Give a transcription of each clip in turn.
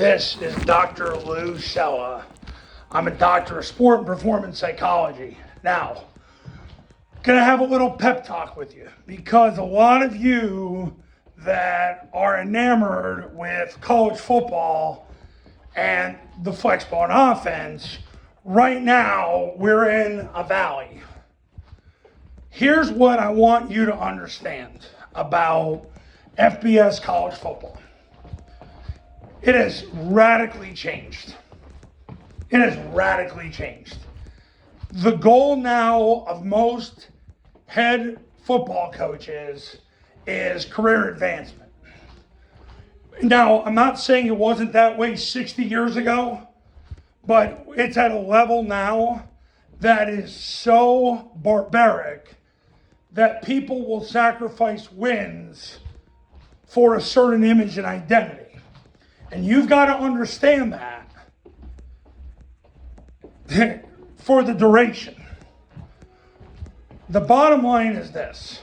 This is Dr. Lou Sella. I'm a doctor of sport and performance psychology. Now, gonna have a little pep talk with you because a lot of you that are enamored with college football and the Flexbone offense, right now we're in a valley. Here's what I want you to understand about FBS college football. It has radically changed. It has radically changed. The goal now of most head football coaches is career advancement. Now, I'm not saying it wasn't that way 60 years ago, but it's at a level now that is so barbaric that people will sacrifice wins for a certain image and identity. And you've got to understand that for the duration. The bottom line is this.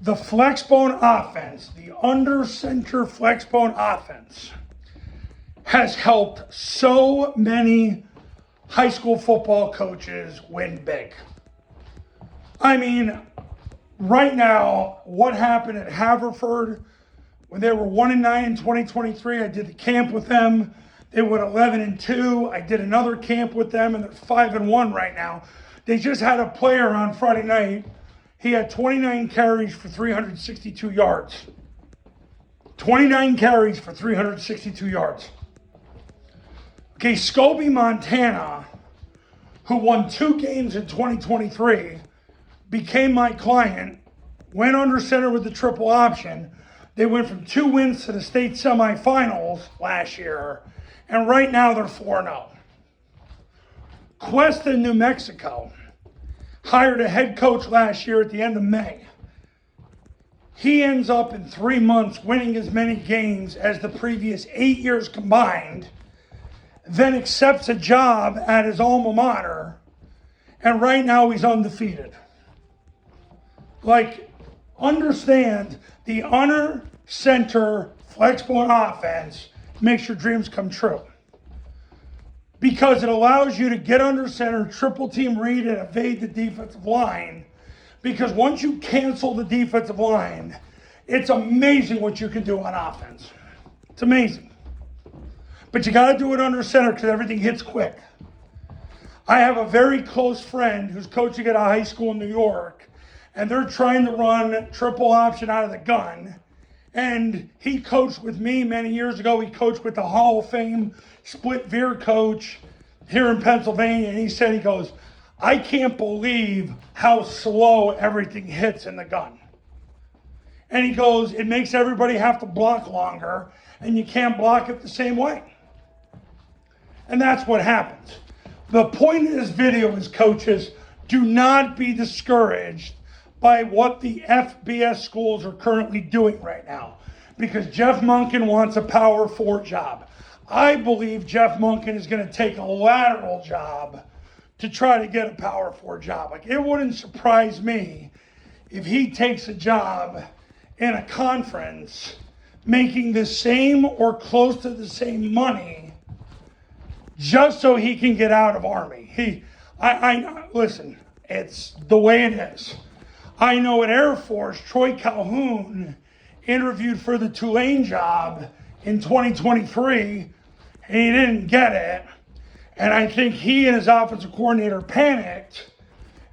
The Flexbone offense, the under-center Flexbone offense, has helped so many high school football coaches win big. I mean, right now, what happened at Haverford when they were 1-9 in 2023, I did the camp with them. They went 11-2. I did another camp with them, and they're 5-1 right now. They just had a player on Friday night. He had 29 carries for 362 yards. 29 carries for 362 yards. Okay, Scobie, Montana, who won 2 games in 2023, became my client, went under center with the triple option. They went from 2 wins to the state semifinals last year, and right now they're 4-0. Cuesta, New Mexico, hired a head coach last year at the end of May. He ends up in 3 months winning as many games as the previous 8 years combined, then accepts a job at his alma mater, and right now he's undefeated. Understand, the under center Flexbone offense makes your dreams come true. Because it allows you to get under center, triple team read, and evade the defensive line. Because once you cancel the defensive line, it's amazing what you can do on offense. It's amazing. But you got to do it under center because everything hits quick. I have a very close friend who's coaching at a high school in New York, and they're trying to run triple option out of the gun. And he coached with me many years ago. He coached with the Hall of Fame split veer coach here in Pennsylvania. And he said, he goes, I can't believe how slow everything hits in the gun. And he goes, it makes everybody have to block longer, and you can't block it the same way. And that's what happens. The point of this video is, coaches, do not be discouraged by what the FBS schools are currently doing right now. Because Jeff Monken wants a Power 4 job. I believe Jeff Monken is going to take a lateral job to try to get a Power 4 job. It wouldn't surprise me if he takes a job in a conference making the same or close to the same money just so he can get out of Army. Listen, it's the way it is. I know at Air Force, Troy Calhoun interviewed for the Tulane job in 2023, and he didn't get it. And I think he and his offensive coordinator panicked,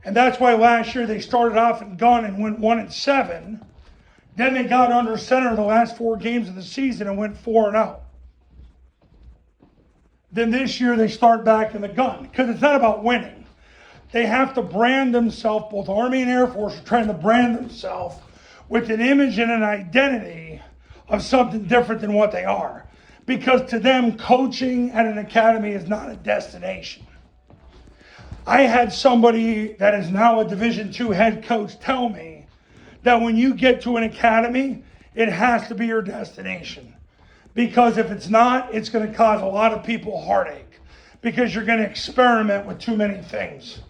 and that's why last year they started off in gun and went 1-7. Then they got under center the last 4 games of the season and went 4-0. Then this year they start back in the gun, because it's not about winning. They have to brand themselves, both Army and Air Force are trying to brand themselves with an image and an identity of something different than what they are. Because to them, coaching at an academy is not a destination. I had somebody that is now a Division II head coach tell me that when you get to an academy, it has to be your destination. Because if it's not, it's going to cause a lot of people heartache. Because you're going to experiment with too many things.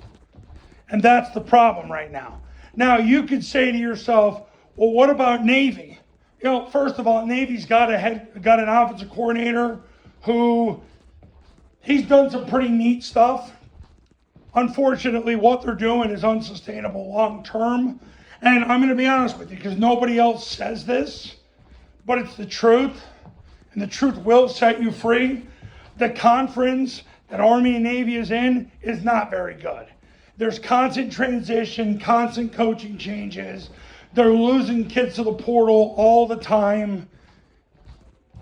And that's the problem right now. Now, you could say to yourself, well, what about Navy? First of all, Navy's got an offensive coordinator who he's done some pretty neat stuff. Unfortunately, what they're doing is unsustainable long term. And I'm going to be honest with you because nobody else says this, but it's the truth. And the truth will set you free. The conference that Army and Navy is in is not very good. There's constant transition, constant coaching changes. They're losing kids to the portal all the time.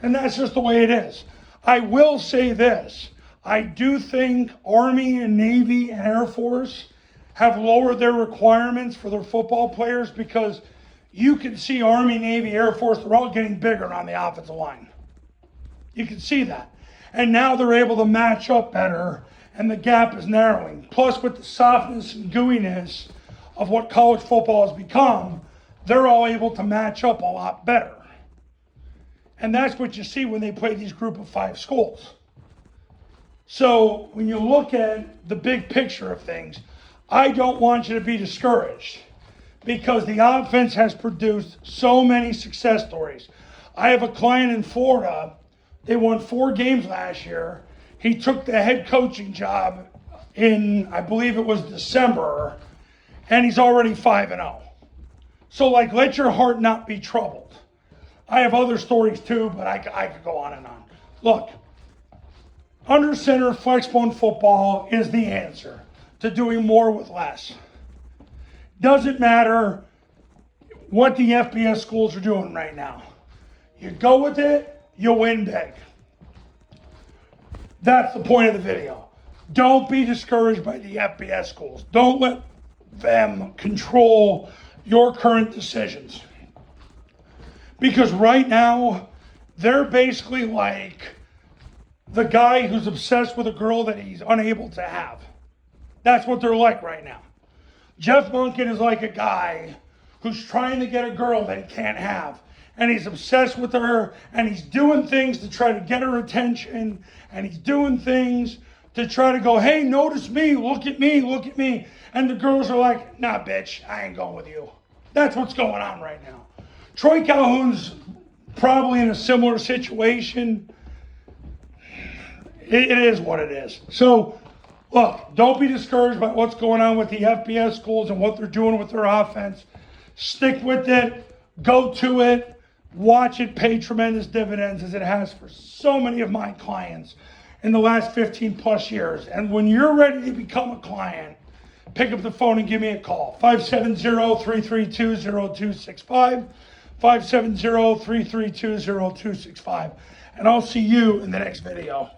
And that's just the way it is. I will say this. I do think Army and Navy and Air Force have lowered their requirements for their football players because you can see Army, Navy, Air Force, they're all getting bigger on the offensive line. You can see that. And now they're able to match up better and the gap is narrowing. Plus with the softness and gooiness of what college football has become, they're all able to match up a lot better. And that's what you see when they play these group of 5 schools. So when you look at the big picture of things, I don't want you to be discouraged because the offense has produced so many success stories. I have a client in Florida. They won 4 games last year. He took the head coaching job in, I believe it was December, and he's already 5-0. So let your heart not be troubled. I have other stories too, but I could go on and on. Look, under center Flexbone football is the answer to doing more with less. Doesn't matter what the FBS schools are doing right now. You go with it, you win big. That's the point of the video. Don't be discouraged by the FBS schools. Don't let them control your current decisions. Because right now, they're basically like the guy who's obsessed with a girl that he's unable to have. That's what they're like right now. Jeff Monken is like a guy who's trying to get a girl that he can't have. And he's obsessed with her, and he's doing things to try to get her attention, and he's doing things to try to go, hey, notice me, look at me, look at me. And the girls are like, nah, bitch, I ain't going with you. That's what's going on right now. Troy Calhoun's probably in a similar situation. It is what it is. So, look, don't be discouraged by what's going on with the FBS schools and what they're doing with their offense. Stick with it. Go to it. Watch it pay tremendous dividends as it has for so many of my clients in the last 15 plus years. And when you're ready to become a client, pick up the phone and give me a call. 570-332-0265. 570-332-0265. And I'll see you in the next video.